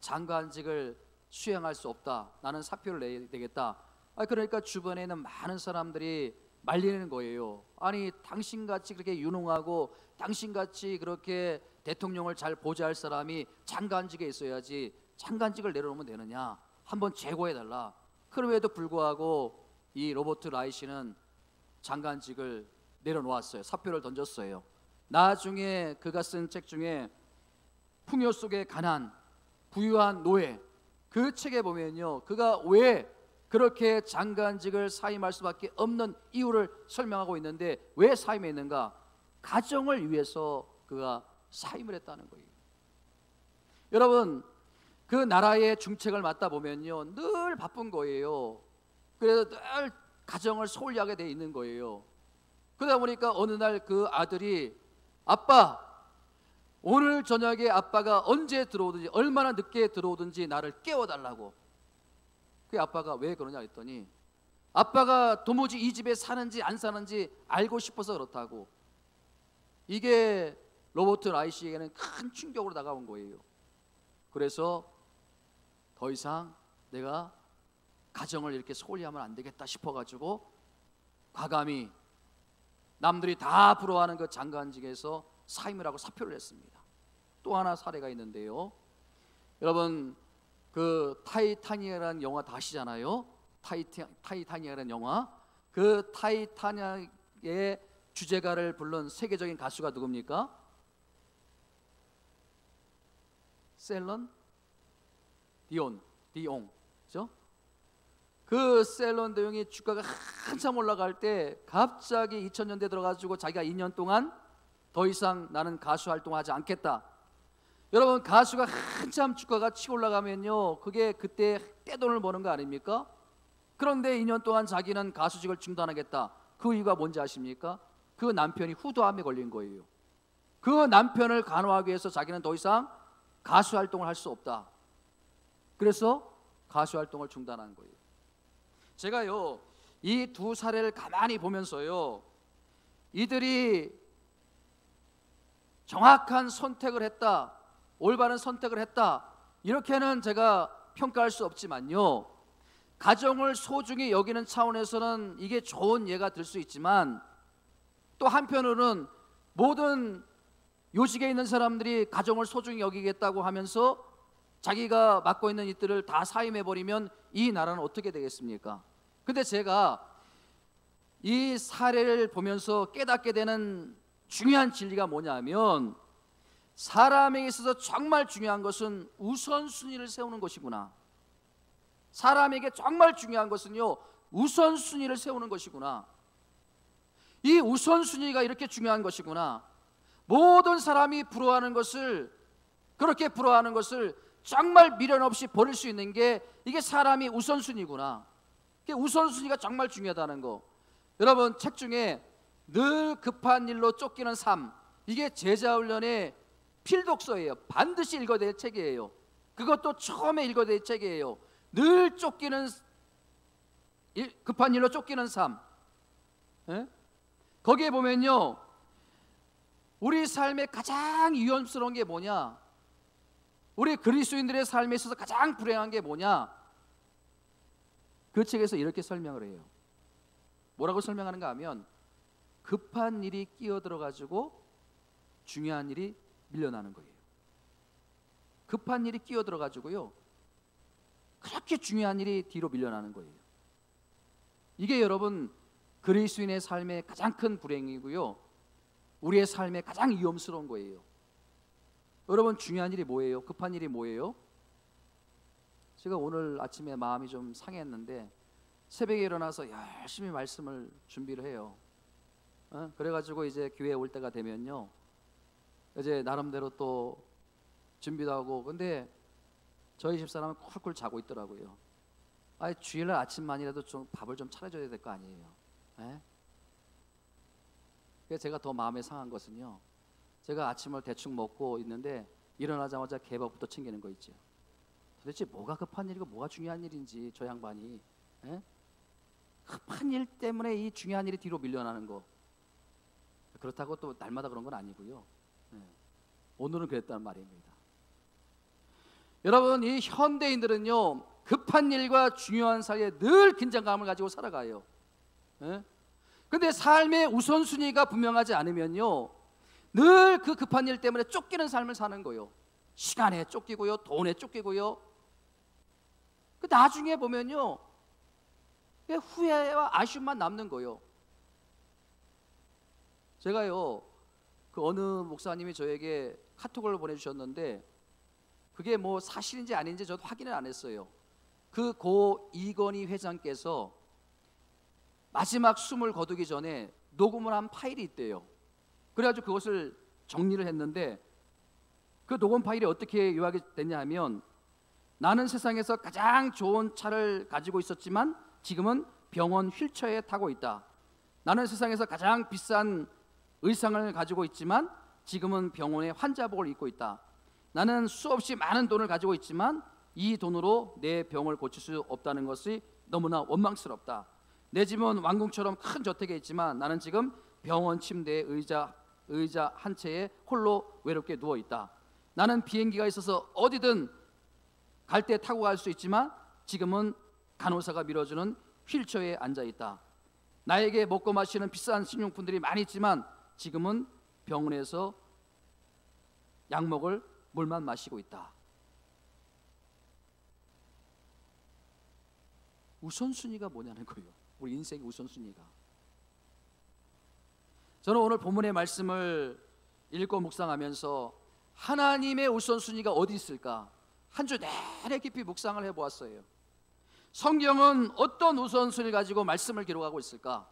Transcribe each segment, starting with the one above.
장관직을 수행할 수 없다. 나는 사표를 내야 되겠다. 그러니까 주변에 있는 많은 사람들이 말리는 거예요. 아니, 당신같이 그렇게 유능하고 당신같이 그렇게 대통령을 잘 보좌할 사람이 장관직에 있어야지 장관직을 내려놓으면 되느냐, 한번 재고해달라. 그럼에도 불구하고 이 로버트 라이시는 장관직을 내려놓았어요. 사표를 던졌어요. 나중에 그가 쓴 책 중에 풍요 속의 가난, 부유한 노예, 그 책에 보면요, 그가 왜 그렇게 장관직을 사임할 수밖에 없는 이유를 설명하고 있는데, 왜 사임했는가? 가정을 위해서 그가 사임을 했다는 거예요. 여러분, 그 나라의 중책을 맡다 보면요, 늘 바쁜 거예요. 그래서 늘 가정을 소홀히 하게 돼 있는 거예요. 그러다 보니까 어느 날 그 아들이, 아빠, 오늘 저녁에 아빠가 언제 들어오든지, 얼마나 늦게 들어오든지 나를 깨워달라고. 그 아빠가 왜 그러냐 했더니, 아빠가 도무지 이 집에 사는지 안 사는지 알고 싶어서 그렇다고. 이게 로버트 라이시에게는 큰 충격으로 다가온 거예요. 그래서 더 이상 내가 가정을 이렇게 소홀히 하면 안 되겠다 싶어가지고 과감히 남들이 다 부러워하는 그 장관직에서 사임을 하고 사표를 냈습니다. 또 하나 사례가 있는데요, 여러분, 그 타이타닉이라는 영화 다 아시잖아요. 타이타닉이라는 영화, 그 타이타닉의 주제가를 부른 세계적인 가수가 누굽니까? 셀런 디옹, 그죠? 그 셀런 디옹이 주가가 한참 올라갈 때 갑자기 2000년대 들어가지고 자기가 2년 동안 더 이상 나는 가수 활동하지 않겠다. 여러분, 가수가 한참 주가가 치고 올라가면요, 그게 그때 떼돈을 버는 거 아닙니까? 그런데 2년 동안 자기는 가수직을 중단하겠다. 그 이유가 뭔지 아십니까? 그 남편이 후두암에 걸린 거예요. 그 남편을 간호하기 위해서 자기는 더 이상 가수 활동을 할 수 없다. 그래서 가수 활동을 중단한 거예요. 제가요, 이 두 사례를 가만히 보면서요, 이들이 정확한 선택을 했다, 올바른 선택을 했다, 이렇게는 제가 평가할 수 없지만요, 가정을 소중히 여기는 차원에서는 이게 좋은 예가 될 수 있지만, 또 한편으로는 모든 요직에 있는 사람들이 가정을 소중히 여기겠다고 하면서 자기가 맡고 있는 일들을 다 사임해버리면 이 나라는 어떻게 되겠습니까? 근데 제가 이 사례를 보면서 깨닫게 되는 중요한 진리가 뭐냐면, 사람에게 있어서 정말 중요한 것은 우선순위를 세우는 것이구나. 사람에게 정말 중요한 것은요, 우선순위를 세우는 것이구나. 이 우선순위가 이렇게 중요한 것이구나. 모든 사람이 부러워하는 것을, 그렇게 부러워하는 것을 정말 미련 없이 버릴 수 있는 게 이게 사람이 우선순위구나. 이게 우선순위가 정말 중요하다는 거. 여러분, 책 중에 늘 급한 일로 쫓기는 삶, 이게 제자훈련의 필독서예요. 반드시 읽어야 될 책이에요. 그것도 처음에 읽어야 될 책이에요. 늘 쫓기는, 급한 일로 쫓기는 삶. 예? 거기에 보면요, 우리 삶에 가장 위험스러운 게 뭐냐, 우리 그리스도인들의 삶에 있어서 가장 불행한 게 뭐냐, 그 책에서 이렇게 설명을 해요. 뭐라고 설명하는가 하면, 급한 일이 끼어들어가지고 중요한 일이 밀려나는 거예요. 급한 일이 끼어들어가지고요, 그렇게 중요한 일이 뒤로 밀려나는 거예요. 이게 여러분, 그리스도인의 삶의 가장 큰 불행이고요, 우리의 삶에 가장 위험스러운 거예요. 여러분, 중요한 일이 뭐예요? 급한 일이 뭐예요? 제가 오늘 아침에 마음이 좀 상했는데 새벽에 일어나서 열심히 말씀을 준비를 해요. 그래가지고 이제 교회에 올 때가 되면요, 이제 나름대로 또 준비도 하고, 근데 저희 집사람은 쿨쿨 자고 있더라고요. 주일날 아침만이라도 좀 밥을 좀 차려줘야 될 거 아니에요. 그래서 제가 더 마음에 상한 것은요, 제가 아침을 대충 먹고 있는데 일어나자마자 개밥부터 챙기는 거 있죠. 도대체 뭐가 급한 일이고 뭐가 중요한 일인지, 저 양반이 급한 일 때문에 이 중요한 일이 뒤로 밀려나는 거. 그렇다고 또 날마다 그런 건 아니고요. 오늘은 그랬단 말입니다. 여러분, 이 현대인들은요, 급한 일과 중요한 사이에 늘 긴장감을 가지고 살아가요. 근데 삶의 우선순위가 분명하지 않으면요, 늘 그 급한 일 때문에 쫓기는 삶을 사는 거예요. 시간에 쫓기고요, 돈에 쫓기고요. 그 나중에 보면요, 후회와 아쉬움만 남는 거예요. 제가요, 그 어느 목사님이 저에게 카톡을 보내주셨는데, 그게 뭐 사실인지 아닌지 저도 확인을 안 했어요. 그 고 이건희 회장께서 마지막 숨을 거두기 전에 녹음을 한 파일이 있대요. 그래가지고 그것을 정리를 했는데, 그 녹음 파일이 어떻게 요약이 됐냐 하면, 나는 세상에서 가장 좋은 차를 가지고 있었지만 지금은 병원 휠체어에 타고 있다. 나는 세상에서 가장 비싼 의상을 가지고 있지만 지금은 병원에 환자복을 입고 있다. 나는 수없이 많은 돈을 가지고 있지만 이 돈으로 내 병을 고칠 수 없다는 것이 너무나 원망스럽다. 내 집은 왕궁처럼 큰 저택에 있지만 나는 지금 병원 침대에 의자 한 채에 홀로 외롭게 누워 있다. 나는 비행기가 있어서 어디든 갈 때 타고 갈 수 있지만 지금은 간호사가 밀어주는 휠체어에 앉아 있다. 나에게 먹고 마시는 비싼 식료품들이 많이 있지만 지금은 병원에서 약 먹을 물만 마시고 있다. 우선순위가 뭐냐는 거예요. 우리 인생의 우선순위가. 저는 오늘 본문의 말씀을 읽고 묵상하면서 하나님의 우선순위가 어디 있을까? 한 주 내내 깊이 묵상을 해보았어요. 성경은 어떤 우선순위를 가지고 말씀을 기록하고 있을까?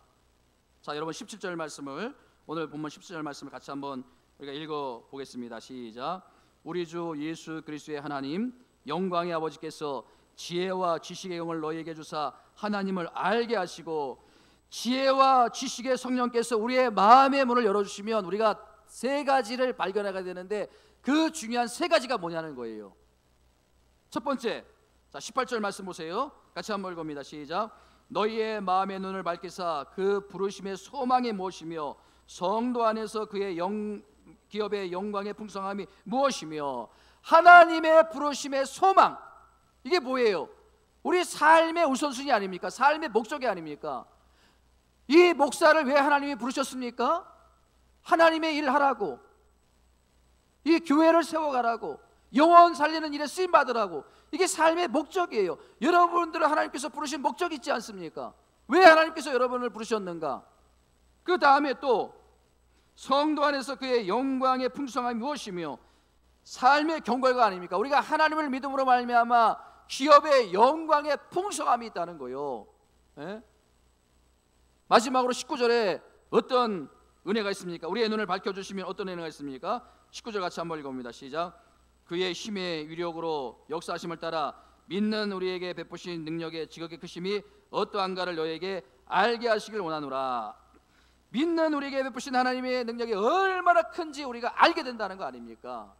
자, 여러분 17절 말씀을, 오늘 본문 17절 말씀을 같이 한번 우리가 읽어보겠습니다. 시작. 우리 주 예수 그리스도의 하나님 영광의 아버지께서 지혜와 지식의 영을 너희에게 주사 하나님을 알게 하시고, 지혜와 지식의 성령께서 우리의 마음의 문을 열어주시면 우리가 세 가지를 발견하게 되는데, 그 중요한 세 가지가 뭐냐는 거예요. 첫 번째, 자 18절 말씀 보세요. 같이 한번 읽어봅니다. 시작. 너희의 마음의 눈을 밝히사 그 부르심의 소망이 무엇이며 성도 안에서 그의 기업의 영광의 풍성함이 무엇이며. 하나님의 부르심의 소망, 이게 뭐예요? 우리 삶의 우선순위 아닙니까? 삶의 목적이 아닙니까? 이 목사를 왜 하나님이 부르셨습니까? 하나님의 일 하라고, 이 교회를 세워가라고, 영혼 살리는 일에 쓰임 받으라고. 이게 삶의 목적이에요. 여러분들을 하나님께서 부르신 목적이 있지 않습니까? 왜 하나님께서 여러분을 부르셨는가? 그 다음에 또 성도 안에서 그의 영광의 풍성함이 무엇이며. 삶의 경과가 아닙니까? 우리가 하나님을 믿음으로 말미암아 기업의 영광의 풍성함이 있다는 거예요. 예? 마지막으로 19절에 어떤 은혜가 있습니까? 우리의 눈을 밝혀주시면 어떤 은혜가 있습니까? 19절 같이 한번 읽어봅니다. 시작. 그의 힘의 위력으로 역사하심을 따라 믿는 우리에게 베푸신 능력의 지극히 크심이 어떠한가를 너희에게 알게 하시길 원하노라. 믿는 우리에게 베푸신 하나님의 능력이 얼마나 큰지 우리가 알게 된다는 거 아닙니까?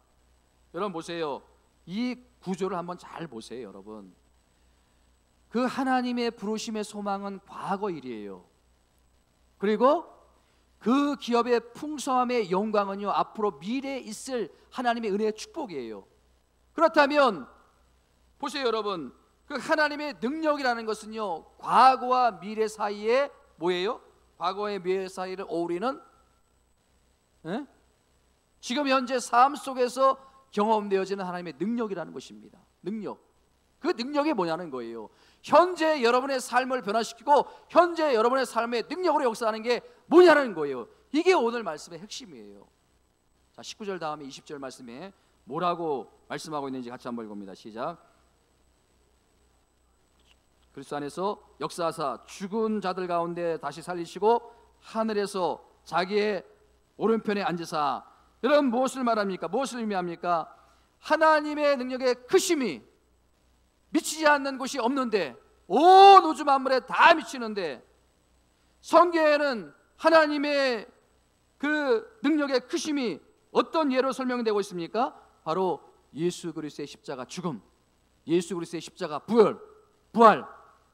여러분 보세요. 이 구조를 한번 잘 보세요. 여러분, 그 하나님의 부르심의 소망은 과거 일이에요. 그리고 그 기업의 풍성함의 영광은요, 앞으로 미래에 있을 하나님의 은혜의 축복이에요. 그렇다면 보세요. 여러분, 그 하나님의 능력이라는 것은요, 과거와 미래 사이에 뭐예요? 과거와 미래 사이를 어우리는 지금 현재 삶 속에서 경험되어지는 하나님의 능력이라는 것입니다. 능력. 그 능력이 뭐냐는 거예요. 현재 여러분의 삶을 변화시키고 현재 여러분의 삶의 능력으로 역사하는 게 뭐냐는 거예요. 이게 오늘 말씀의 핵심이에요. 자, 19절 다음에 20절 말씀에 뭐라고 말씀하고 있는지 같이 한번 읽어봅니다. 시작. 그리스도 안에서 역사하사 죽은 자들 가운데 다시 살리시고 하늘에서 자기의 오른편에 앉으사. 여러분, 무엇을 말합니까? 무엇을 의미합니까? 하나님의 능력의 크심이 미치지 않는 곳이 없는데, 온 우주 만물에 다 미치는데, 성경에는 하나님의 그 능력의 크심이 어떤 예로 설명되고 있습니까? 바로 예수 그리스도의 십자가 죽음, 예수 그리스도의 십자가 부활,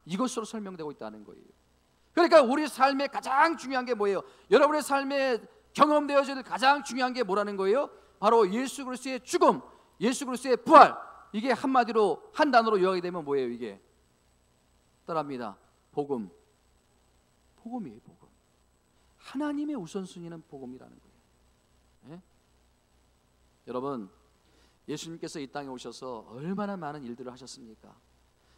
이것으로 설명되고 있다는 거예요. 그러니까 우리 삶의 가장 중요한 게 뭐예요? 여러분의 삶에 경험되어질 가장 중요한 게 뭐라는 거예요? 바로 예수 그리스도의 죽음, 예수 그리스도의 부활, 이게 한마디로 한 단어로 요약이 되면 뭐예요? 이게 따라합니다. 복음. 복음이에요. 복음. 하나님의 우선순위는 복음이라는 거예요. 예? 여러분, 예수님께서 이 땅에 오셔서 얼마나 많은 일들을 하셨습니까?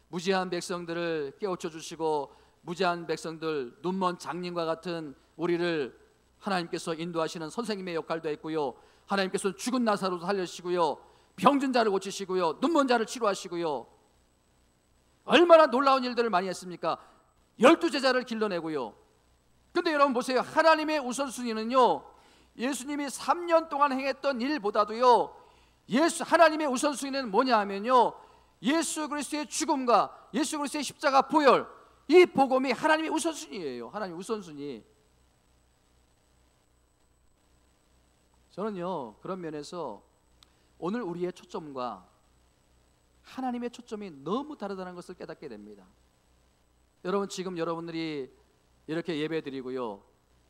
무지한 백성들을 깨우쳐 주시고, 무지한 백성들, 눈먼 장님과 같은 우리를 하나님께서 인도하시는 선생님의 역할도 했고요, 하나님께서 죽은 나사로도 살려주시고요, 병든 자를 고치시고요, 눈먼 자를 치료하시고요, 얼마나 놀라운 일들을 많이 했습니까? 12제자를 길러내고요. 근데 여러분 보세요. 하나님의 우선순위는요, 예수님이 3년 동안 행했던 일보다도요, 하나님의 우선순위는 뭐냐 하면요, 예수 그리스도의 죽음과 예수 그리스도의 십자가 보혈, 이 복음이 하나님의 우선순위예요. 하나님의 우선순위. 저는요, 그런 면에서 오늘 우리의 초점과 하나님의 초점이 너무 다르다는 것을 깨닫게 됩니다. 여러분, 지금 여러분들이 이렇게 예배 드리고요,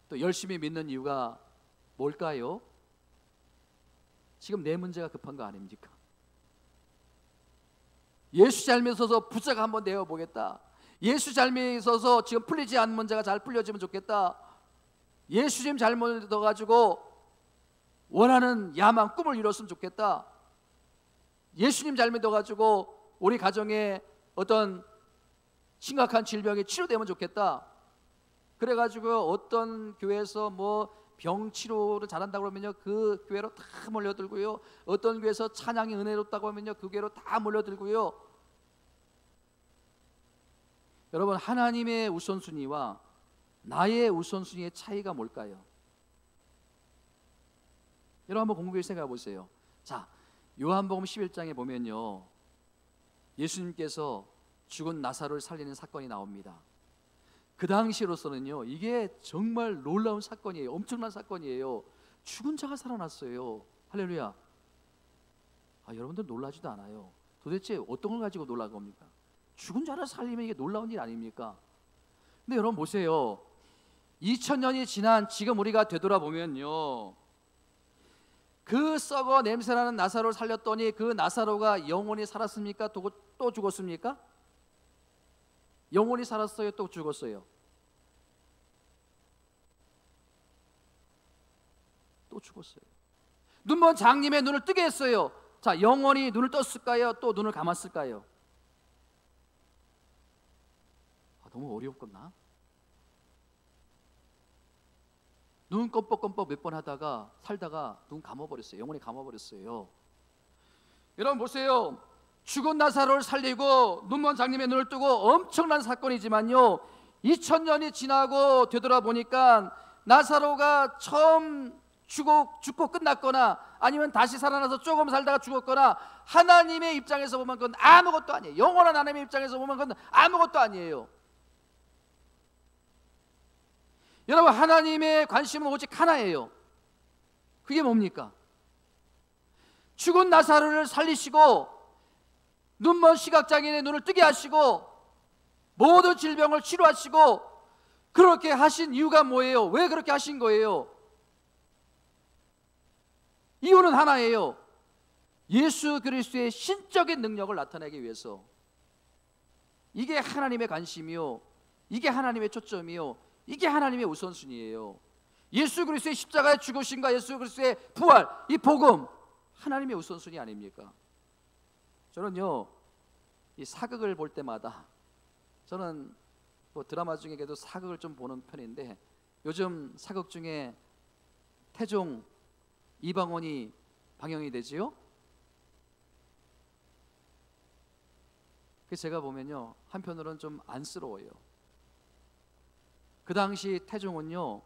또 열심히 믿는 이유가 뭘까요? 지금 내 문제가 급한 거 아닙니까? 예수 잘 믿어서 부자가 한번 되어보겠다, 예수 잘 믿어서 지금 풀리지 않는 문제가 잘 풀려지면 좋겠다, 예수 좀 잘 믿어가지고 원하는 야망, 꿈을 이뤘으면 좋겠다, 예수님 잘 믿어가지고 우리 가정에 어떤 심각한 질병이 치료되면 좋겠다, 그래가지고 어떤 교회에서 뭐 병치료를 잘한다고 그러면요, 그 교회로 다 몰려들고요, 어떤 교회에서 찬양이 은혜롭다고 하면요, 그 교회로 다 몰려들고요. 여러분, 하나님의 우선순위와 나의 우선순위의 차이가 뭘까요? 여러분, 한번 공부해 생각해 보세요. 자, 요한복음 11장에 보면요, 예수님께서 죽은 나사로를 살리는 사건이 나옵니다. 그 당시로서는요, 이게 정말 놀라운 사건이에요. 엄청난 사건이에요. 죽은 자가 살아났어요. 할렐루야. 여러분들 놀라지도 않아요. 도대체 어떤 걸 가지고 놀란 겁니까? 죽은 자를 살리면 이게 놀라운 일 아닙니까? 근데 여러분 보세요. 2000년이 지난 지금 우리가 되돌아보면요, 그 썩어 냄새나는 나사로를 살렸더니 그 나사로가 영원히 살았습니까? 또 죽었습니까? 영원히 살았어요? 또 죽었어요? 또 죽었어요. 눈먼 장님의 눈을 뜨게 했어요. 자, 영원히 눈을 떴을까요? 또 눈을 감았을까요? 너무 어려웠겠나? 눈 껌뻑껌뻑 몇 번 하다가 살다가 눈 감아버렸어요. 영원히 감아버렸어요. 여러분 보세요. 죽은 나사로를 살리고 눈먼 장님의 눈을 뜨고 엄청난 사건이지만요, 2000년이 지나고 되돌아보니까 나사로가 처음 죽고 끝났거나 아니면 다시 살아나서 조금 살다가 죽었거나, 하나님의 입장에서 보면 그건 아무것도 아니에요. 영원한 하나님의 입장에서 보면 그건 아무것도 아니에요. 여러분, 하나님의 관심은 오직 하나예요. 그게 뭡니까? 죽은 나사로를 살리시고 눈먼 시각장애인의 눈을 뜨게 하시고 모든 질병을 치료하시고, 그렇게 하신 이유가 뭐예요? 왜 그렇게 하신 거예요? 이유는 하나예요. 예수 그리스도의 신적인 능력을 나타내기 위해서. 이게 하나님의 관심이요, 이게 하나님의 초점이요, 이게 하나님의 우선순위예요. 예수 그리스도의 십자가의 죽으심과 예수 그리스도의 부활, 이 복음, 하나님의 우선순위 아닙니까? 저는요, 이 사극을 볼 때마다, 저는 뭐 드라마 중에도 사극을 좀 보는 편인데, 요즘 사극 중에 태종 이방원이 방영이 되지요. 그래서 제가 보면요, 한편으로는 좀 안쓰러워요. 그 당시 태종은요,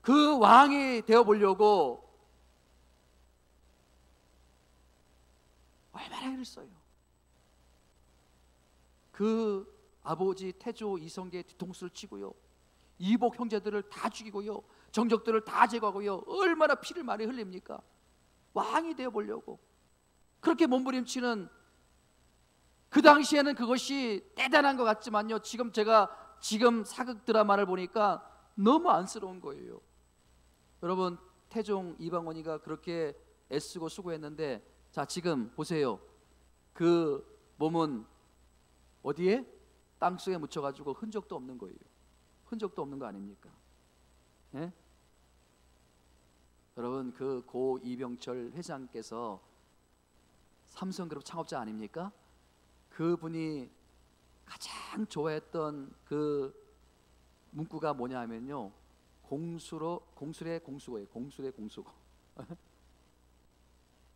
그 왕이 되어보려고 얼마나 애를 써요. 그 아버지 태조 이성계의 뒤통수를 치고요, 이복 형제들을 다 죽이고요, 정적들을 다 제거하고요, 얼마나 피를 많이 흘립니까? 왕이 되어보려고 그렇게 몸부림치는, 그 당시에는 그것이 대단한 것 같지만요, 지금 사극 드라마를 보니까 너무 안쓰러운 거예요. 여러분, 태종 이방원이가 그렇게 애쓰고 수고했는데, 자, 지금 보세요. 그 몸은 어디에? 땅속에 묻혀가지고 흔적도 없는 거예요. 흔적도 없는 거 아닙니까? 예? 여러분, 그 고 이병철 회장께서 삼성그룹 창업자 아닙니까? 그분이 가장 좋아했던 그 문구가 뭐냐면요, 공술의 공수고예요. 공술의 공수고.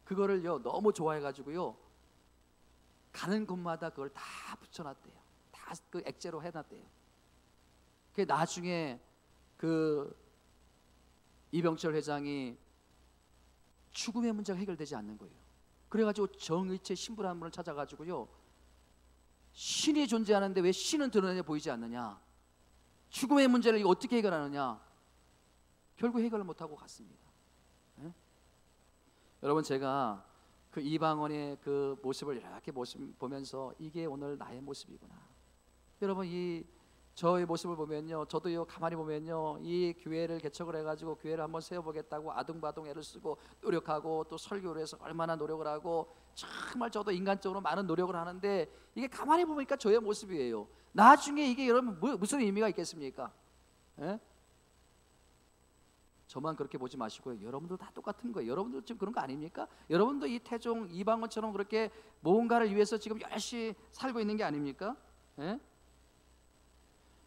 그거를요 너무 좋아해가지고요 가는 곳마다 그걸 다 붙여놨대요. 다 그 액체로 해놨대요. 그 나중에 그 이병철 회장이 죽음의 문제가 해결되지 않는 거예요. 그래가지고 정의체 신부라는 분을 찾아가지고요, 신이 존재하는데 왜 신은 드러내 보이지 않느냐, 죽음의 문제를 이거 어떻게 해결하느냐, 결국 해결을 못하고 갔습니다. 네? 여러분, 제가 그 이방원의 그 모습을 이렇게 보면서 이게 오늘 나의 모습이구나. 여러분, 이 저의 모습을 보면요, 저도요 가만히 보면요 이 교회를 개척을 해가지고 교회를 한번 세워보겠다고 아둥바둥 애를 쓰고 노력하고 또 설교를 해서 얼마나 노력을 하고 정말 저도 인간적으로 많은 노력을 하는데 이게 가만히 보니까 저의 모습이에요. 나중에 이게 여러분 무슨 의미가 있겠습니까? 예? 저만 그렇게 보지 마시고요, 여러분도 다 똑같은 거예요. 여러분도 지금 그런 거 아닙니까? 여러분도 이 태종 이방원처럼 그렇게 무언가를 위해서 지금 열심히 살고 있는 게 아닙니까? 예?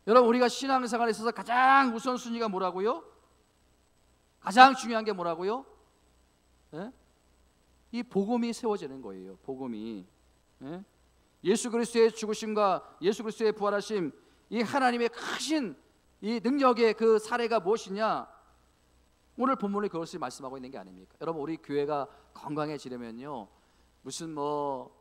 여러분, 우리가 신앙생활에 있어서 가장 우선순위가 뭐라고요? 가장 중요한 게 뭐라고요? 예? 이 복음이 세워지는 거예요. 복음이. 예? 예수 그리스도의 죽으심과 예수 그리스도의 부활하심, 이 하나님의 크신 이 능력의 그 사례가 무엇이냐? 오늘 본문에 그것을 말씀하고 있는 게 아닙니까? 여러분, 우리 교회가 건강해지려면요 무슨 뭐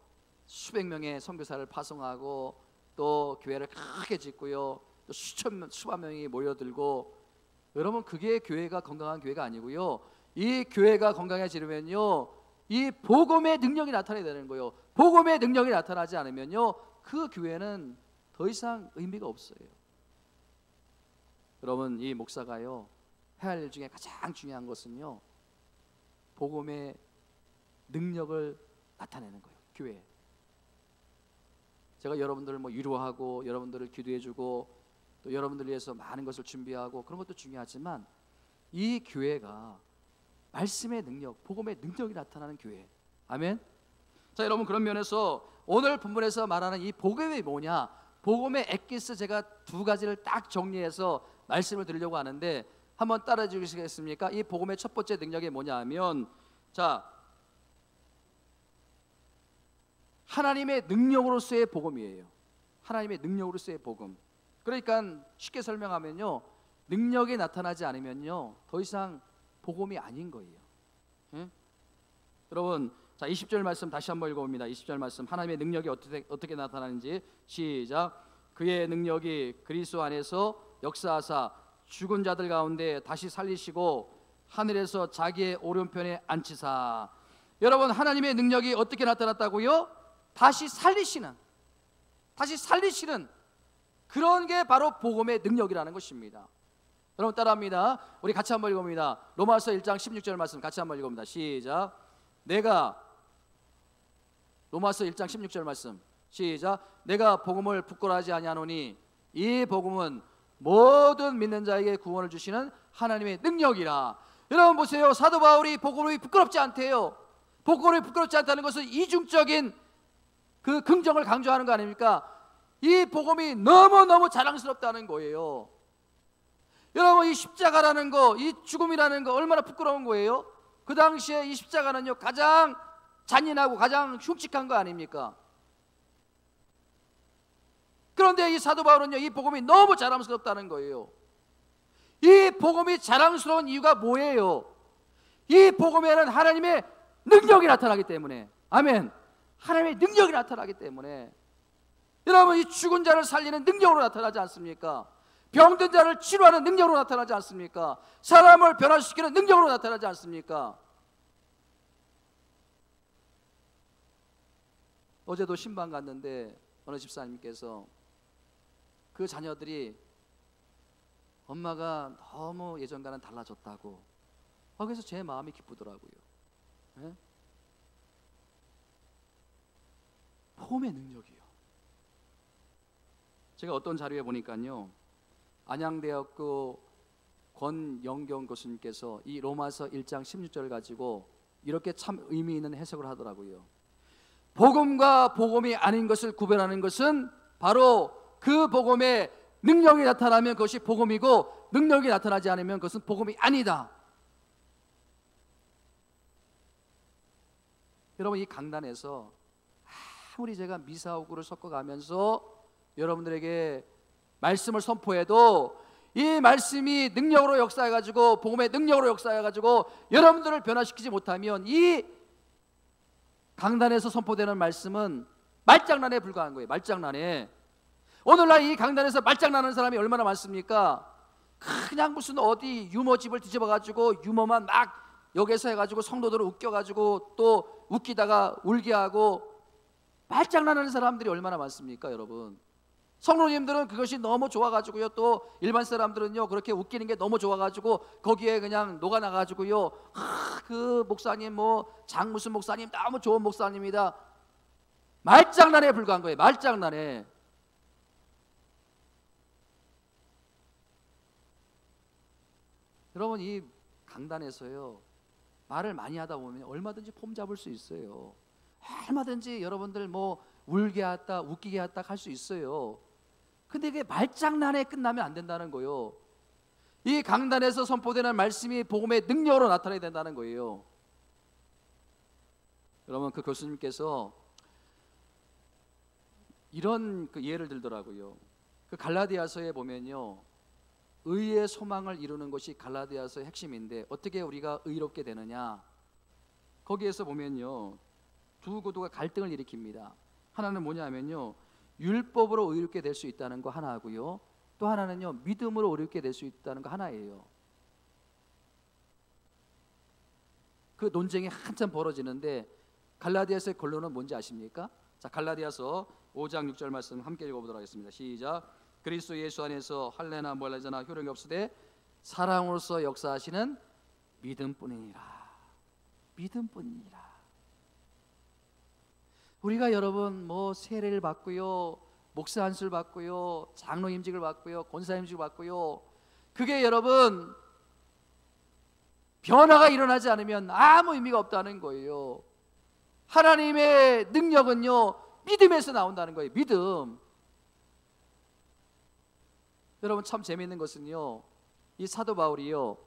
수백 명의 선교사를 파송하고 또 교회를 크게 짓고요 또 수만 명이 모여들고, 여러분 그게 교회가 건강한 교회가 아니고요, 이 교회가 건강해지려면요 이 복음의 능력이 나타나야 되는 거예요. 복음의 능력이 나타나지 않으면요 그 교회는 더 이상 의미가 없어요. 여러분, 이 목사가요 해야 할 일 중에 가장 중요한 것은요 복음의 능력을 나타내는 거예요. 교회. 제가 여러분들을 뭐 위로하고 여러분들을 기도해주고 또 여러분들을 위해서 많은 것을 준비하고 그런 것도 중요하지만 이 교회가 말씀의 능력, 복음의 능력이 나타나는 교회. 아멘. 자, 여러분, 그런 면에서 오늘 본문에서 말하는 이 복음이 뭐냐, 복음의 엑기스, 제가 두 가지를 딱 정리해서 말씀을 드리려고 하는데 한번 따라해 주시겠습니까? 이 복음의 첫 번째 능력이 뭐냐 하면, 자, 하나님의 능력으로서의 복음이에요. 하나님의 능력으로서의 복음. 그러니까 쉽게 설명하면요, 능력이 나타나지 않으면요 더 이상 복음이 아닌 거예요. 예? 여러분, 자 20절 말씀 다시 한번 읽어봅니다. 20절 말씀, 하나님의 능력이 어떻게 나타나는지 시작. 그의 능력이 그리스도 안에서 역사하사 죽은 자들 가운데 다시 살리시고 하늘에서 자기의 오른편에 앉히사. 여러분, 하나님의 능력이 어떻게 나타났다고요? 다시 살리시는 그런 게 바로 복음의 능력이라는 것입니다. 여러분 따라합니다. 우리 같이 한번 읽어봅니다. 로마서 1장 16절 말씀 같이 한번 읽어봅니다. 시작. 로마서 1장 16절 말씀 시작. 내가 복음을 부끄러워하지 아니하노니 이 복음은 모든 믿는 자에게 구원을 주시는 하나님의 능력이라. 여러분 보세요. 사도 바울이 복음이 부끄럽지 않대요. 복음이 부끄럽지 않다는 것은 이중적인 그 긍정을 강조하는 거 아닙니까? 이 복음이 너무너무 자랑스럽다는 거예요. 여러분, 이 십자가라는 거, 이 죽음이라는 거 얼마나 부끄러운 거예요? 그 당시에 이 십자가는요 가장 잔인하고 가장 흉측한 거 아닙니까? 그런데 이 사도 바울은요 이 복음이 너무 자랑스럽다는 거예요. 이 복음이 자랑스러운 이유가 뭐예요? 이 복음에는 하나님의 능력이 나타나기 때문에. 아멘. 하나님의 능력이 나타나기 때문에. 여러분, 이 죽은 자를 살리는 능력으로 나타나지 않습니까? 병든 자를 치료하는 능력으로 나타나지 않습니까? 사람을 변화시키는 능력으로 나타나지 않습니까? 어제도 신방 갔는데 어느 집사님께서 그 자녀들이 엄마가 너무 예전과는 달라졌다고. 그래서 제 마음이 기쁘더라고요. 네? 복음의 능력이요. 제가 어떤 자료에 보니까요, 안양대학교 권영경 교수님께서 이 로마서 1장 16절을 가지고 이렇게 참 의미 있는 해석을 하더라고요. 복음과 복음이 아닌 것을 구별하는 것은 바로 그 복음의 능력이 나타나면 그것이 복음이고, 능력이 나타나지 않으면 그것은 복음이 아니다. 여러분, 이 강단에서 아무리 제가 미사오구를 섞어가면서 여러분들에게 말씀을 선포해도 이 말씀이 능력으로 역사해가지고, 복음의 능력으로 역사해가지고 여러분들을 변화시키지 못하면 이 강단에서 선포되는 말씀은 말장난에 불과한 거예요. 말장난에. 오늘날 이 강단에서 말장난하는 사람이 얼마나 많습니까? 그냥 무슨 어디 유머집을 뒤집어가지고 유머만 막 여기서 해가지고 성도들을 웃겨가지고 또 웃기다가 울게 하고 말장난하는 사람들이 얼마나 많습니까, 여러분? 성도님들은 그것이 너무 좋아가지고요, 또 일반 사람들은요 그렇게 웃기는 게 너무 좋아가지고 거기에 그냥 녹아나가지고요, 그 목사님 뭐 장무슨 목사님 너무 좋은 목사님이다. 말장난에 불과한 거예요. 말장난에. 여러분, 이 강단에서요 말을 많이 하다 보면 얼마든지 폼 잡을 수 있어요. 얼마든지 여러분들 뭐 울게 했다 웃기게 했다 할 수 있어요. 근데 이게 말장난에 끝나면 안 된다는 거예요. 이 강단에서 선포되는 말씀이 복음의 능력으로 나타나야 된다는 거예요. 여러분, 그 교수님께서 이런 그 예를 들더라고요. 그 갈라디아서에 보면요, 의의 소망을 이루는 것이 갈라디아서의 핵심인데 어떻게 우리가 의롭게 되느냐, 거기에서 보면요 두 구도가 갈등을 일으킵니다. 하나는 뭐냐면요, 율법으로 의롭게 될 수 있다는 거 하나고요, 또 하나는요 믿음으로 의롭게 될 수 있다는 거 하나예요. 그 논쟁이 한참 벌어지는데 갈라디아서의 결론은 뭔지 아십니까? 자, 갈라디아서 5장 6절 말씀 함께 읽어보도록 하겠습니다. 시작. 그리스도 예수 안에서 할례나 무할례자나 효력이 없으되 사랑으로서 역사하시는 믿음뿐이니라. 믿음뿐이니라. 우리가 여러분 뭐 세례를 받고요, 목사 안수를 받고요, 장로 임직을 받고요, 권사 임직을 받고요, 그게 여러분 변화가 일어나지 않으면 아무 의미가 없다는 거예요. 하나님의 능력은요 믿음에서 나온다는 거예요. 믿음. 여러분, 참 재미있는 것은요, 이 사도 바울이요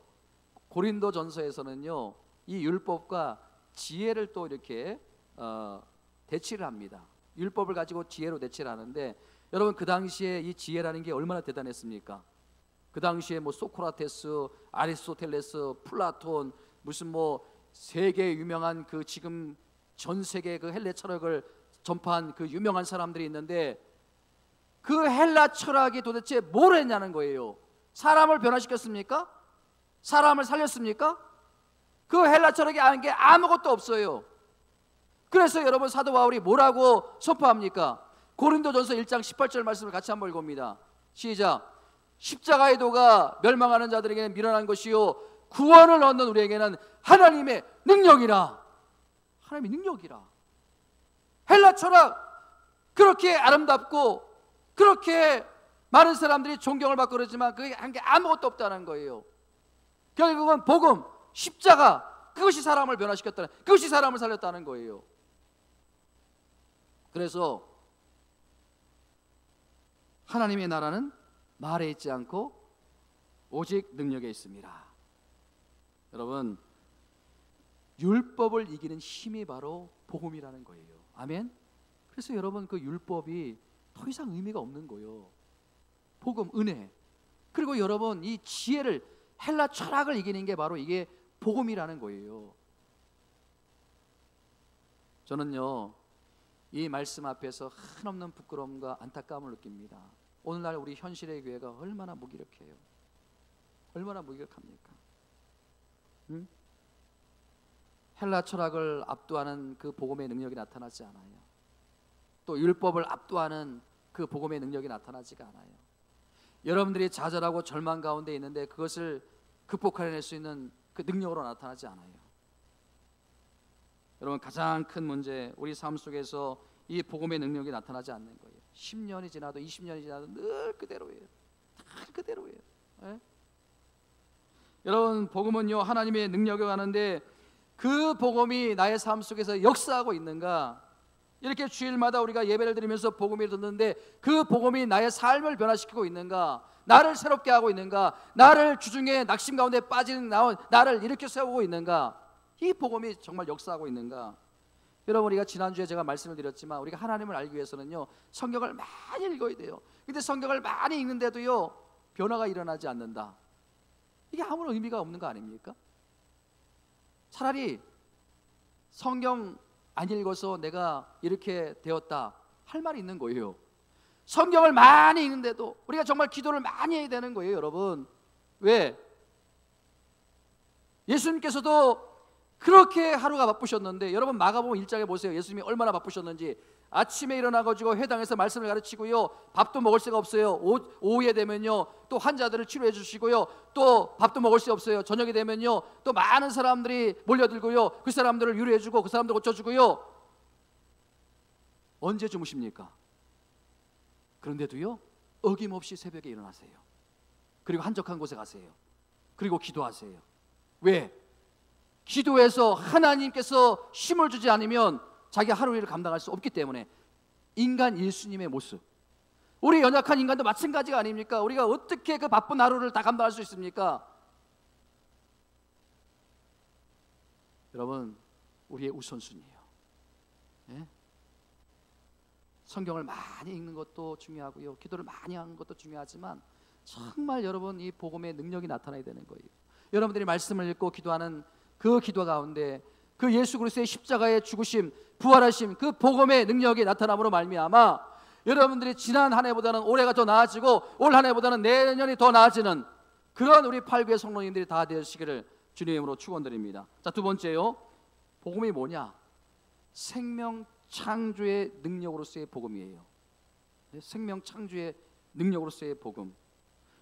고린도 전서에서는요 이 율법과 지혜를 또 이렇게 대치를 합니다. 율법을 가지고 지혜로 대치를 하는데, 여러분 그 당시에 이 지혜라는 게 얼마나 대단했습니까? 그 당시에 뭐 소크라테스, 아리스토텔레스, 플라톤, 무슨 뭐 세계 유명한 그 지금 전 세계 그 헬레 철학을 전파한 그 유명한 사람들이 있는데, 그 헬라 철학이 도대체 뭘 했냐는 거예요. 사람을 변화시켰습니까? 사람을 살렸습니까? 그 헬라 철학이 아는 게 아무것도 없어요. 그래서 여러분 사도 바울이 뭐라고 선포합니까? 고린도전서 1장 18절 말씀을 같이 한번 읽어봅니다. 시작. 십자가의 도가 멸망하는 자들에게는 미련한 것이요 구원을 얻는 우리에게는 하나님의 능력이라. 하나님의 능력이라. 헬라 철학 그렇게 아름답고 그렇게 많은 사람들이 존경을 받고 그러지만 그게 한 게 아무것도 없다는 거예요. 결국은 복음, 십자가, 그것이 사람을 변화시켰다는, 그것이 사람을 살렸다는 거예요. 그래서 하나님의 나라는 말에 있지 않고 오직 능력에 있습니다. 여러분, 율법을 이기는 힘이 바로 복음이라는 거예요. 아멘. 그래서 여러분 그 율법이 더 이상 의미가 없는 거예요. 복음, 은혜. 그리고 여러분 이 지혜를, 헬라 철학을 이기는 게 바로 이게 복음이라는 거예요. 저는요 이 말씀 앞에서 한없는 부끄러움과 안타까움을 느낍니다. 오늘날 우리 현실의 교회가 얼마나 무기력해요. 얼마나 무기력합니까? 응? 헬라 철학을 압도하는 그 복음의 능력이 나타나지 않아요. 또 율법을 압도하는 그 복음의 능력이 나타나지가 않아요. 여러분들이 좌절하고 절망 가운데 있는데 그것을 극복해낼 수 있는 그 능력으로 나타나지 않아요. 여러분, 가장 큰 문제, 우리 삶 속에서 이 복음의 능력이 나타나지 않는 거예요. 10년이 지나도 20년이 지나도 늘 그대로예요. 다 그대로예요. 예? 여러분, 복음은요 하나님의 능력을 가는데 그 복음이 나의 삶 속에서 역사하고 있는가? 이렇게 주일마다 우리가 예배를 드리면서 복음을 듣는데 그 복음이 나의 삶을 변화시키고 있는가? 나를 새롭게 하고 있는가? 나를 주중에 낙심 가운데 빠지는 나를 일으켜 세우고 있는가? 이 복음이 정말 역사하고 있는가? 여러분, 우리가 지난주에 제가 말씀을 드렸지만 우리가 하나님을 알기 위해서는요 성경을 많이 읽어야 돼요. 근데 성경을 많이 읽는데도요 변화가 일어나지 않는다. 이게 아무런 의미가 없는 거 아닙니까? 차라리 성경 안 읽어서 내가 이렇게 되었다 할 말이 있는 거예요. 성경을 많이 읽는데도 우리가 정말 기도를 많이 해야 되는 거예요, 여러분. 왜? 예수님께서도 그렇게 하루가 바쁘셨는데, 여러분 마가복음 1장에 보세요. 예수님이 얼마나 바쁘셨는지. 아침에 일어나가지고 회당에서 말씀을 가르치고요, 밥도 먹을 수가 없어요. 오후에 되면요 또 환자들을 치료해 주시고요, 또 밥도 먹을 수 없어요. 저녁이 되면요 또 많은 사람들이 몰려들고요, 그 사람들을 위로해 주고 그 사람들 고쳐주고요. 언제 주무십니까? 그런데도요 어김없이 새벽에 일어나세요. 그리고 한적한 곳에 가세요. 그리고 기도하세요. 왜? 기도해서 하나님께서 힘을 주지 않으면 자기 하루 일을 감당할 수 없기 때문에. 인간 예수님의 모습, 우리 연약한 인간도 마찬가지가 아닙니까? 우리가 어떻게 그 바쁜 하루를 다 감당할 수 있습니까? 여러분, 우리의 우선순위예요. 예? 성경을 많이 읽는 것도 중요하고요, 기도를 많이 하는 것도 중요하지만 정말 여러분 이 복음의 능력이 나타나야 되는 거예요. 여러분들이 말씀을 읽고 기도하는 그 기도 가운데 그 예수 그리스도의 십자가의 죽으심, 부활하심, 그 복음의 능력이 나타남으로 말미암아 여러분들이 지난 한 해보다는 올해가 더 나아지고 올 한 해보다는 내년이 더 나아지는 그런 우리 8교회 성도님들이 다 되시기를 주님의 이름으로 축원드립니다. 자, 두 번째요, 복음이 뭐냐? 생명 창조의 능력으로서의 복음이에요. 생명 창조의 능력으로서의 복음.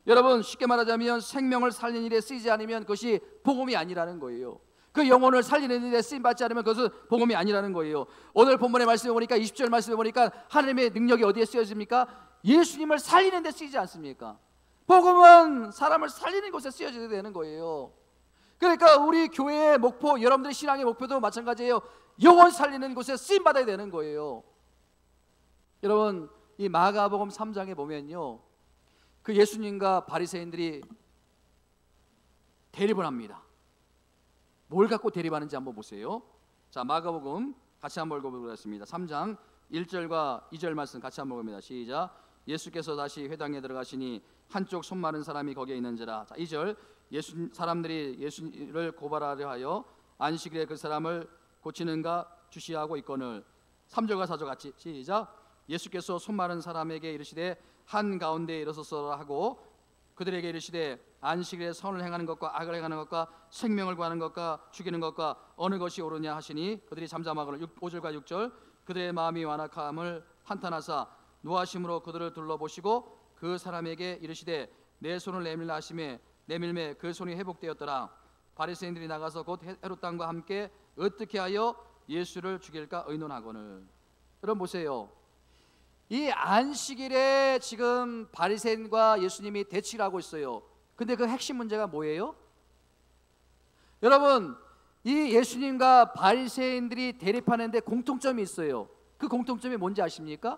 여러분, 쉽게 말하자면 생명을 살리는 일에 쓰이지 않으면 그것이 복음이 아니라는 거예요. 그 영혼을 살리는 일에 쓰임받지 않으면 그것은 복음이 아니라는 거예요. 오늘 본문의 말씀에 보니까 20절 말씀에 보니까 하나님의 능력이 어디에 쓰여집니까? 예수님을 살리는 데 쓰이지 않습니까? 복음은 사람을 살리는 곳에 쓰여져야 되는 거예요. 그러니까 우리 교회의 목표, 여러분들의 신앙의 목표도 마찬가지예요. 영혼 살리는 곳에 쓰임받아야 되는 거예요. 여러분, 이 마가복음 3장에 보면요 그 예수님과 바리새인들이 대립을 합니다. 뭘 갖고 대립하는지 한번 보세요. 자, 마가복음 같이 한번 읽어보겠습니다. 3장 1절과 2절 말씀 같이 한번 읽습니다. 시작. 예수께서 다시 회당에 들어가시니 한쪽 손 마른 사람이 거기에 있는지라. 자, 2절. 사람들이 예수를 고발하려 하여 안식일에 그 사람을 고치는가 주시하고 있거늘. 3절과 4절 같이 시작. 예수께서 손 마른 사람에게 이르시되 한 가운데에 일어서서라 하고 그들에게 이르시되 안식일에 선을 행하는 것과 악을 행하는 것과 생명을 구하는 것과 죽이는 것과 어느 것이 옳으냐 하시니 그들이 잠잠하거늘. 5절과 6절. 그들의 마음이 완악함을 한탄하사 노하심으로 그들을 둘러보시고 그 사람에게 이르시되 내 손을 내밀라 하시매 내밀매 그 손이 회복되었더라. 바리새인들이 나가서 곧 헤롯 당과 함께 어떻게 하여 예수를 죽일까 의논하거늘. 여러분 보세요. 이 안식일에 지금 바리새인과 예수님이 대치를 하고 있어요. 근데 그 핵심 문제가 뭐예요? 여러분, 이 예수님과 바리새인들이 대립하는데 공통점이 있어요. 그 공통점이 뭔지 아십니까?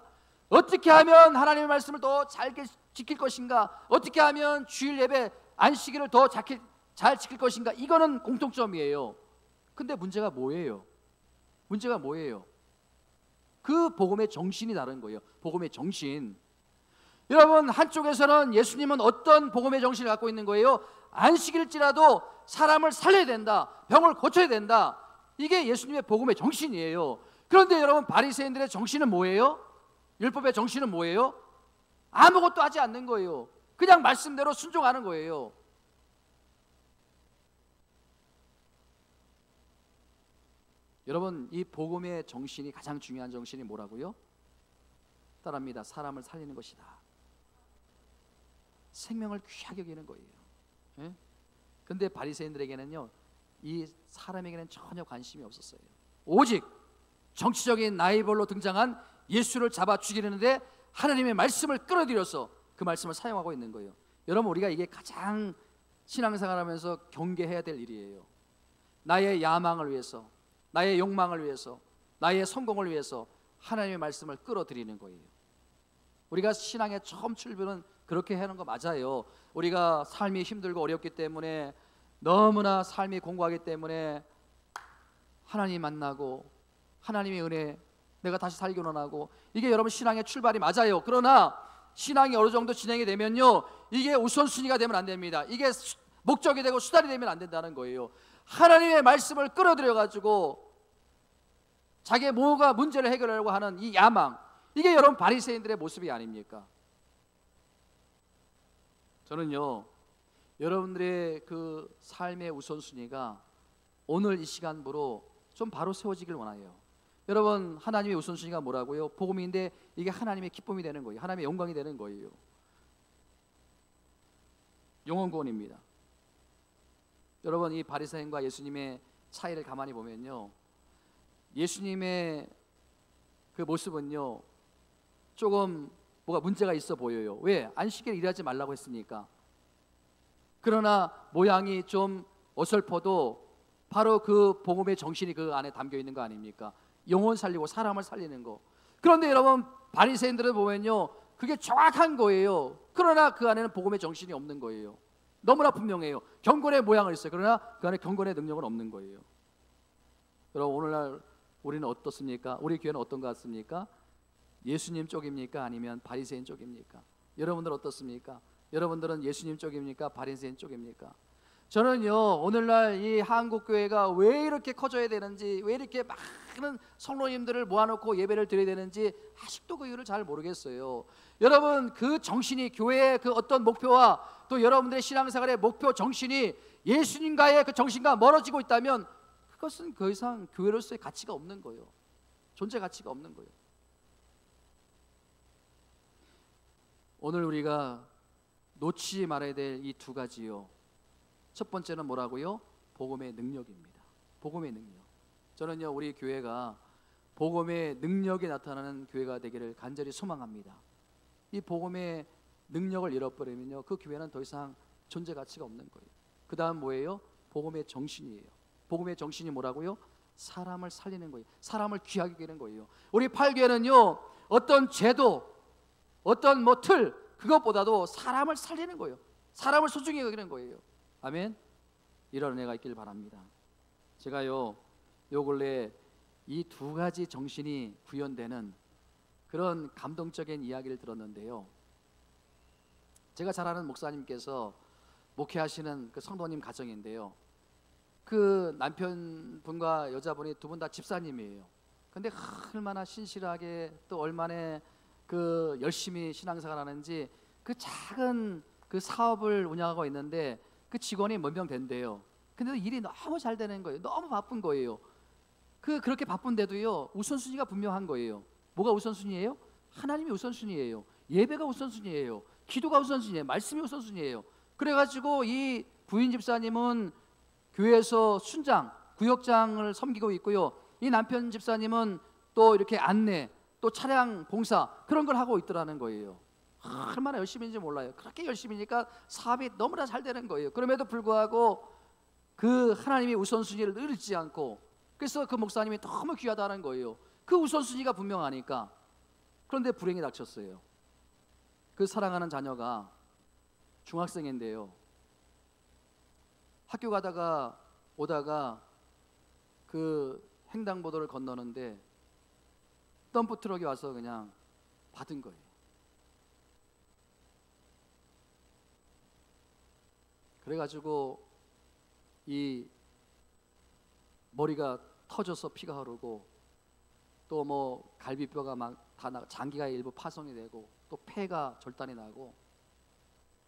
어떻게 하면 하나님의 말씀을 더 잘 지킬 것인가? 어떻게 하면 주일 예배 안식일을 더 잘 지킬 것인가? 이거는 공통점이에요. 근데 문제가 뭐예요? 문제가 뭐예요? 그 복음의 정신이 다른 거예요. 복음의 정신. 여러분, 한쪽에서는 예수님은 어떤 복음의 정신을 갖고 있는 거예요? 안식일지라도 사람을 살려야 된다, 병을 고쳐야 된다. 이게 예수님의 복음의 정신이에요. 그런데 여러분, 바리새인들의 정신은 뭐예요? 율법의 정신은 뭐예요? 아무것도 하지 않는 거예요. 그냥 말씀대로 순종하는 거예요. 여러분, 이 복음의 정신이 가장 중요한 정신이 뭐라고요? 따라합니다. 사람을 살리는 것이다. 생명을 귀하게 여기는 거예요. 예? 근데 바리새인들에게는요 이 사람에게는 전혀 관심이 없었어요. 오직 정치적인 나이벌로 등장한 예수를 잡아 죽이려는데 하나님의 말씀을 끌어들여서 그 말씀을 사용하고 있는 거예요. 여러분, 우리가 이게 가장 신앙생활하면서 경계해야 될 일이에요. 나의 야망을 위해서, 나의 욕망을 위해서, 나의 성공을 위해서 하나님의 말씀을 끌어들이는 거예요. 우리가 신앙의 처음 출발은 그렇게 하는 거 맞아요. 우리가 삶이 힘들고 어렵기 때문에, 너무나 삶이 공고하기 때문에 하나님 만나고 하나님의 은혜, 내가 다시 살기 원하고, 이게 여러분 신앙의 출발이 맞아요. 그러나 신앙이 어느 정도 진행이 되면요, 이게 우선순위가 되면 안 됩니다. 이게 목적이 되고 수단이 되면 안 된다는 거예요. 하나님의 말씀을 끌어들여 가지고 자기의 뭐가 문제를 해결하려고 하는 이 야망, 이게 여러분 바리새인들의 모습이 아닙니까? 저는요, 여러분들의 그 삶의 우선순위가 오늘 이 시간부로 좀 바로 세워지길 원해요. 여러분, 하나님의 우선순위가 뭐라고요? 복음인데 이게 하나님의 기쁨이 되는 거예요. 하나님의 영광이 되는 거예요. 영혼 구원입니다. 여러분, 이 바리새인과 예수님의 차이를 가만히 보면요, 예수님의 그 모습은요 조금 뭐가 문제가 있어 보여요. 왜? 안식일 일하지 말라고 했으니까. 그러나 모양이 좀 어설퍼도 바로 그 복음의 정신이 그 안에 담겨 있는 거 아닙니까? 영혼 살리고 사람을 살리는 거. 그런데 여러분, 바리새인들을 보면요, 그게 정확한 거예요. 그러나 그 안에는 복음의 정신이 없는 거예요. 너무나 분명해요. 경건의 모양을 있어요. 그러나 그 안에 경건의 능력은 없는 거예요. 여러분, 오늘날 우리는 어떻습니까? 우리 교회는 어떤 것 같습니까? 예수님 쪽입니까? 아니면 바리새인 쪽입니까? 여러분들 어떻습니까? 여러분들은 예수님 쪽입니까? 바리새인 쪽입니까? 저는요, 오늘날 이 한국교회가 왜 이렇게 커져야 되는지, 왜 이렇게 많은 성도님들을 모아놓고 예배를 드려야 되는지 아직도 그 이유를 잘 모르겠어요. 여러분, 그 정신이, 교회의 그 어떤 목표와 또 여러분들의 신앙생활의 목표 정신이 예수님과의 그 정신과 멀어지고 있다면 그것은 더 이상 교회로서의 가치가 없는 거예요. 존재 가치가 없는 거예요. 오늘 우리가 놓치지 말아야 될 이 두 가지요, 첫 번째는 뭐라고요? 복음의 능력입니다. 복음의 능력. 저는요, 우리 교회가 복음의 능력이 나타나는 교회가 되기를 간절히 소망합니다. 이 복음의 능력을 잃어버리면요, 그 교회는 더 이상 존재 가치가 없는 거예요. 그 다음 뭐예요? 복음의 정신이에요. 복음의 정신이 뭐라고요? 사람을 살리는 거예요. 사람을 귀하게 여기는 거예요. 우리 팔교회는요, 어떤 제도, 어떤 뭐 틀, 그것보다도 사람을 살리는 거예요. 사람을 소중히 여기는 거예요. 아멘. 이런 은혜가 있길 바랍니다. 제가요, 요 근래 이 두 가지 정신이 구현되는 그런 감동적인 이야기를 들었는데요, 제가 잘 아는 목사님께서 목회하시는 그 성도님 가정인데요, 그 남편분과 여자분이 두 분 다 집사님이에요. 근데 얼마나 신실하게 또 얼마나 그 열심히 신앙생활 하는지, 그 작은 그 사업을 운영하고 있는데 그 직원이 몇 명 된대요. 근데 일이 너무 잘 되는 거예요. 너무 바쁜 거예요. 그렇게 바쁜데도요, 우선순위가 분명한 거예요. 뭐가 우선순위예요? 하나님이 우선순위예요. 예배가 우선순위예요. 기도가 우선순위예요. 말씀이 우선순위예요. 그래가지고 이 부인 집사님은 교회에서 순장, 구역장을 섬기고 있고요, 이 남편 집사님은 또 이렇게 안내, 또 차량 봉사, 그런 걸 하고 있더라는 거예요. 얼마나 열심인지 몰라요. 그렇게 열심이니까 사업이 너무나 잘 되는 거예요. 그럼에도 불구하고 그 하나님의 우선순위를 잃지 않고, 그래서 그 목사님이 너무 귀하다는 거예요. 그 우선순위가 분명하니까. 그런데 불행이 닥쳤어요. 그 사랑하는 자녀가 중학생인데요, 학교 가다가 오다가 그 횡단보도를 건너는데 덤프 트럭이 와서 그냥 받은 거예요. 그래가지고 이 머리가 터져서 피가 흐르고, 또 뭐 갈비뼈가 막 다 나, 장기가 일부 파손이 되고, 또 폐가 절단이 나고,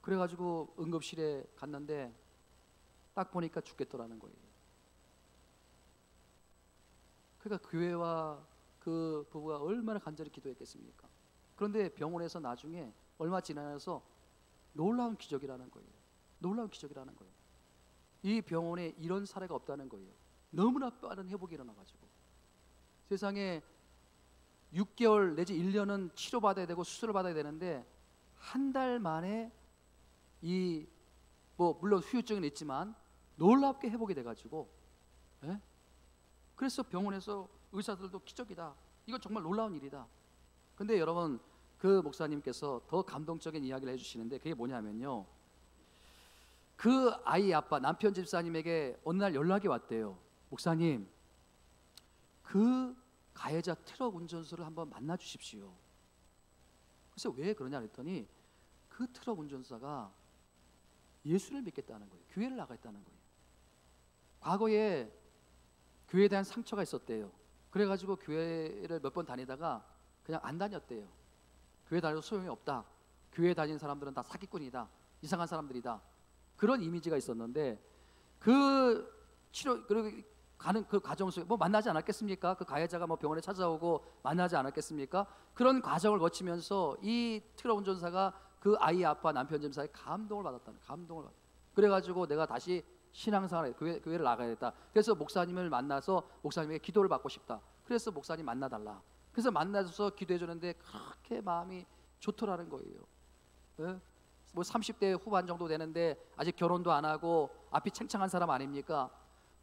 그래가지고 응급실에 갔는데 딱 보니까 죽겠더라는 거예요. 그러니까 교회와 그 부부가 얼마나 간절히 기도했겠습니까? 그런데 병원에서 나중에 얼마 지나서 놀라운 기적이라는 거예요. 놀라운 기적이라는 거예요. 이 병원에 이런 사례가 없다는 거예요. 너무나 빠른 회복이 일어나가지고. 세상에 6개월 내지 1년은 치료받아야 되고 수술을 받아야 되는데 한 달 만에 이 뭐 물론 후유증은 있지만 놀랍게 회복이 돼가지고, 예? 그래서 병원에서 의사들도 기적이다, 이건 정말 놀라운 일이다. 근데 여러분, 그 목사님께서 더 감동적인 이야기를 해주시는데 그게 뭐냐면요, 그 아이 아빠 남편 집사님에게 어느 날 연락이 왔대요. 목사님, 그 가해자 트럭 운전수를 한번 만나 주십시오. 그래서 왜 그러냐 그랬더니 그 트럭 운전사가 예수를 믿겠다는 거예요. 교회를 나가겠다는 거예요. 과거에 교회에 대한 상처가 있었대요. 그래가지고 교회를 몇 번 다니다가 그냥 안 다녔대요. 교회 다녀도 소용이 없다, 교회 다니는 사람들은 다 사기꾼이다, 이상한 사람들이다, 그런 이미지가 있었는데 그 치료 그리고 가는 그 과정 속에 뭐 만나지 않았겠습니까? 그 가해자가 뭐 병원에 찾아오고 만나지 않았겠습니까? 그런 과정을 거치면서 이 트럭 운전사가 그 아이 아빠 남편 집사의 감동을 받았다는, 감동을 받았다. 그래가지고 내가 다시 신앙생활에 교회를 나가야겠다. 그래서 목사님을 만나서 목사님에게 기도를 받고 싶다. 그래서 목사님 만나달라. 그래서 만나서 기도해 주는데 그렇게 마음이 좋더라는 거예요. 예? 뭐 30대 후반 정도 되는데 아직 결혼도 안 하고 앞이 창창한 사람 아닙니까?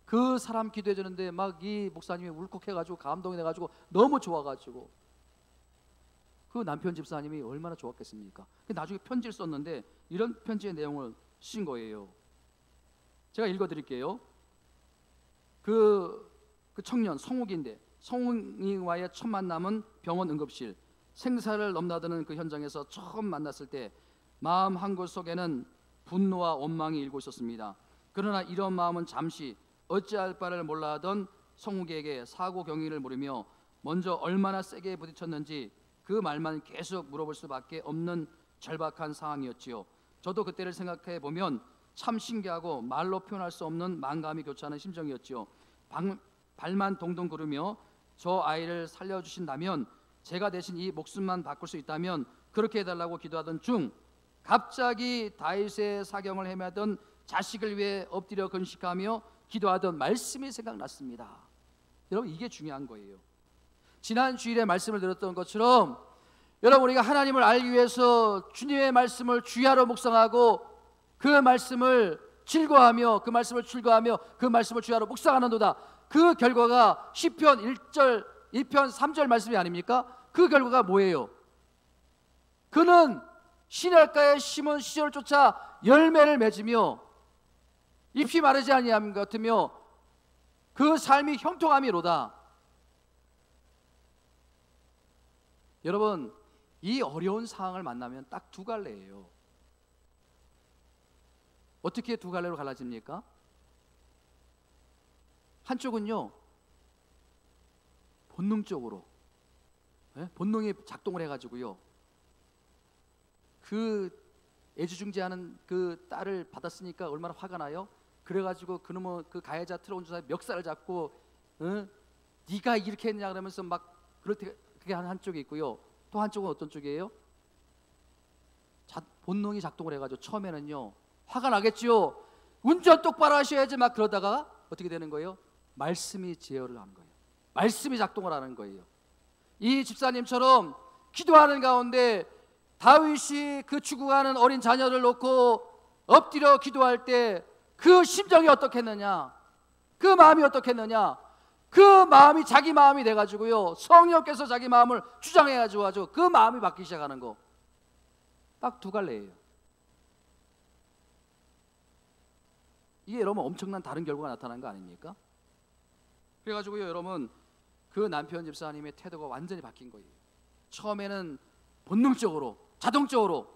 그 사람 기도해 주는데 막 이 목사님이 울컥해가지고 감동이 돼가지고 너무 좋아가지고 그 남편 집사님이 얼마나 좋았겠습니까? 나중에 편지를 썼는데 이런 편지의 내용을 쓰신 거예요. 제가 읽어드릴게요. 그 청년 성욱인데, 성욱이와의 첫 만남은 병원 응급실. 생사를 넘나드는 그 현장에서 처음 만났을 때 마음 한구석 속에는 분노와 원망이 일고 있었습니다. 그러나 이런 마음은 잠시 어찌할 바를 몰라 하던 성욱에게 사고 경위를 물으며 먼저 얼마나 세게 부딪혔는지 그 말만 계속 물어볼 수밖에 없는 절박한 상황이었지요. 저도 그때를 생각해 보면 참 신기하고 말로 표현할 수 없는 만감이 교차하는 심정이었지요. 발만 동동 구르며 저 아이를 살려주신다면, 제가 대신 이 목숨만 바꿀 수 있다면 그렇게 해달라고 기도하던 중 갑자기 다윗의 사경을 헤매던 자식을 위해 엎드려 건식하며 기도하던 말씀이 생각났습니다. 여러분, 이게 중요한 거예요. 지난 주일에 말씀을 들었던 것처럼 여러분, 우리가 하나님을 알기 위해서 주님의 말씀을 주야로 묵상하고 그 말씀을 즐거워하며 그 말씀을 주야로 묵상하는도다. 그 결과가 시편 1편 3절 말씀이 아닙니까? 그 결과가 뭐예요? 그는 시냇가에 심은 시절을 쫓아 열매를 맺으며 잎이 마르지 아니함 같으며 그 삶이 형통함이로다. 여러분, 이 어려운 상황을 만나면 딱 두 갈래예요. 어떻게 두 갈래로 갈라집니까? 한쪽은요, 본능적으로, 본능이 작동을 해가지고요, 그 애지중지하는 그 딸을 받았으니까 얼마나 화가 나요? 그래가지고 그놈은 그 가해자 트럭 운전사의 멱살을 잡고 네가 이렇게 했냐 그러면서 막 그렇게, 그게 한쪽이 있고요. 또 한쪽은 어떤 쪽이에요? 본능이 작동을 해가지고 처음에는요 화가 나겠죠. 운전 똑바로 하셔야지 막 그러다가 어떻게 되는 거예요? 말씀이 제어를 하는 거예요. 말씀이 작동을 하는 거예요. 이 집사님처럼 기도하는 가운데 다윗이 그 죽어가는 어린 자녀를 놓고 엎드려 기도할 때 그 심정이 어떻겠느냐, 그 마음이 어떻겠느냐, 그 마음이 자기 마음이 돼가지고요, 성령께서 자기 마음을 주장해가지고 아주 그 마음이 바뀌기 시작하는 거. 딱 두 갈래예요. 이게 여러분 엄청난 다른 결과가 나타난 거 아닙니까? 그래가지고요, 여러분, 그 남편 집사님의 태도가 완전히 바뀐 거예요. 처음에는 본능적으로, 자동적으로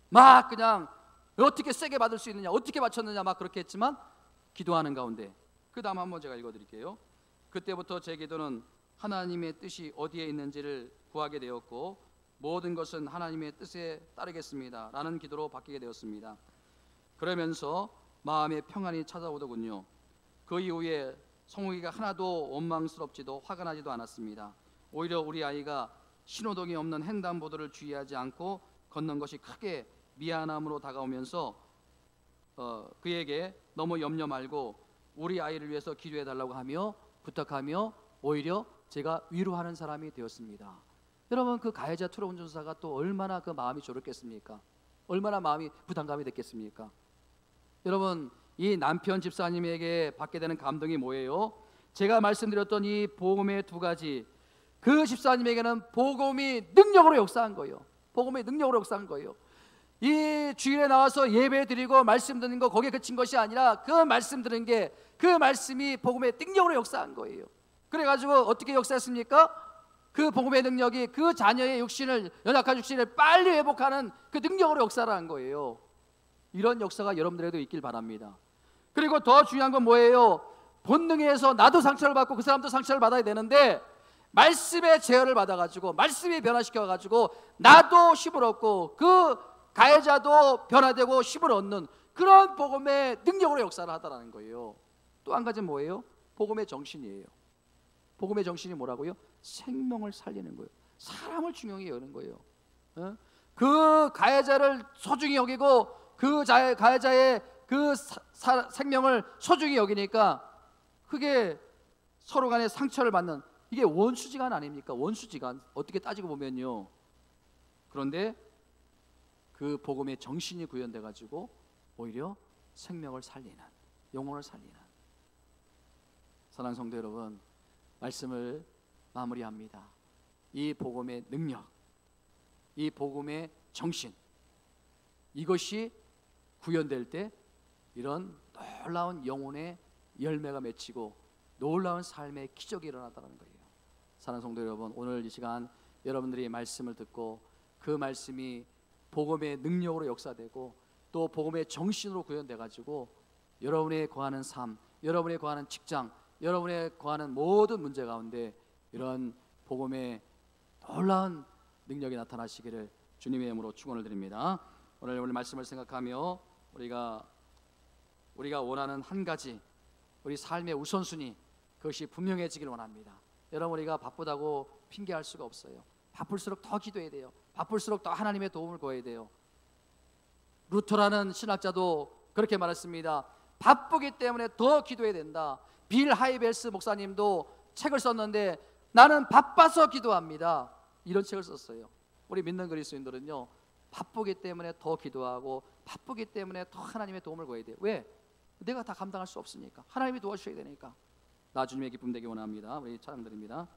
막 그냥 어떻게 세게 받을 수 있느냐, 어떻게 맞췄느냐 막 그렇게 했지만 기도하는 가운데, 그 다음 한번 제가 읽어드릴게요. 그때부터 제 기도는 하나님의 뜻이 어디에 있는지를 구하게 되었고 모든 것은 하나님의 뜻에 따르겠습니다 라는 기도로 바뀌게 되었습니다. 그러면서 마음의 평안이 찾아오더군요. 그 이후에 성욱이가 하나도 원망스럽지도 화가 나지도 않았습니다. 오히려 우리 아이가 신호등이 없는 횡단보도를 주의하지 않고 걷는 것이 크게 미안함으로 다가오면서 그에게 너무 염려 말고 우리 아이를 위해서 기도해 달라고 하며 부탁하며 오히려 제가 위로하는 사람이 되었습니다. 여러분 그 가해자 트럭 운전사가 또 얼마나 그 마음이 졸였겠습니까? 얼마나 마음이 부담감이 됐겠습니까? 여러분 이 남편 집사님에게 받게 되는 감동이 뭐예요? 제가 말씀드렸던 이 복음의 두 가지, 그 집사님에게는 복음이 능력으로 역사한 거예요. 복음의 능력으로 역사한 거예요. 이 주일에 나와서 예배 드리고 말씀 듣는 거 거기에 그친 것이 아니라 그 말씀 들은 게, 그 말씀이 복음의 능력으로 역사한 거예요. 그래가지고 어떻게 역사했습니까? 그 복음의 능력이 그 자녀의 육신을, 연약한 육신을 빨리 회복하는 그 능력으로 역사를 한 거예요. 이런 역사가 여러분들에도 있길 바랍니다. 그리고 더 중요한 건 뭐예요? 본능에 의해서 나도 상처를 받고 그 사람도 상처를 받아야 되는데 말씀의 제어를 받아가지고, 말씀이 변화시켜가지고 나도 힘을 얻고 그 가해자도 변화되고 힘을 얻는 그런 복음의 능력으로 역사를 하다라는 거예요. 또 한 가지는 뭐예요? 복음의 정신이에요. 복음의 정신이 뭐라고요? 생명을 살리는 거예요. 사람을 중요히 여기는 거예요. 그 가해자를 소중히 여기고 그 가해자의 그 생명을 소중히 여기니까 그게 서로 간에 상처를 받는, 이게 원수지간 아닙니까? 원수지간. 어떻게 따지고 보면요. 그런데 그 복음의 정신이 구현돼 가지고 오히려 생명을 살리는, 영혼을 살리는. 사랑하는 성도 여러분, 말씀을 마무리합니다. 이 복음의 능력, 이 복음의 정신, 이것이 구현될 때 이런 놀라운 영혼의 열매가 맺히고 놀라운 삶의 기적이 일어나다는 거예요. 사랑하는 성도 여러분, 오늘 이 시간 여러분들이 말씀을 듣고 그 말씀이 복음의 능력으로 역사되고 또 복음의 정신으로 구현돼 가지고 여러분의 거하는 삶, 여러분의 거하는 직장, 여러분의 거하는 모든 문제 가운데 이런 복음의 놀라운 능력이 나타나시기를 주님의 이름으로 축원을 드립니다. 오늘 말씀을 생각하며 우리가 원하는 한 가지, 우리 삶의 우선순위, 그것이 분명해지길 원합니다. 여러분, 우리가 바쁘다고 핑계할 수가 없어요. 바쁠수록 더 기도해야 돼요. 바쁠수록 더 하나님의 도움을 구해야 돼요. 루터라는 신학자도 그렇게 말했습니다. 바쁘기 때문에 더 기도해야 된다. 빌 하이벨스 목사님도 책을 썼는데 나는 바빠서 기도합니다, 이런 책을 썼어요. 우리 믿는 그리스도인들은요, 바쁘기 때문에 더 기도하고 바쁘기 때문에 더 하나님의 도움을 구해야 돼요. 왜? 내가 다 감당할 수 없으니까. 하나님이 도와주셔야 되니까. 나 주님의 기쁨 되기 원합니다. 우리 찬양 드립니다.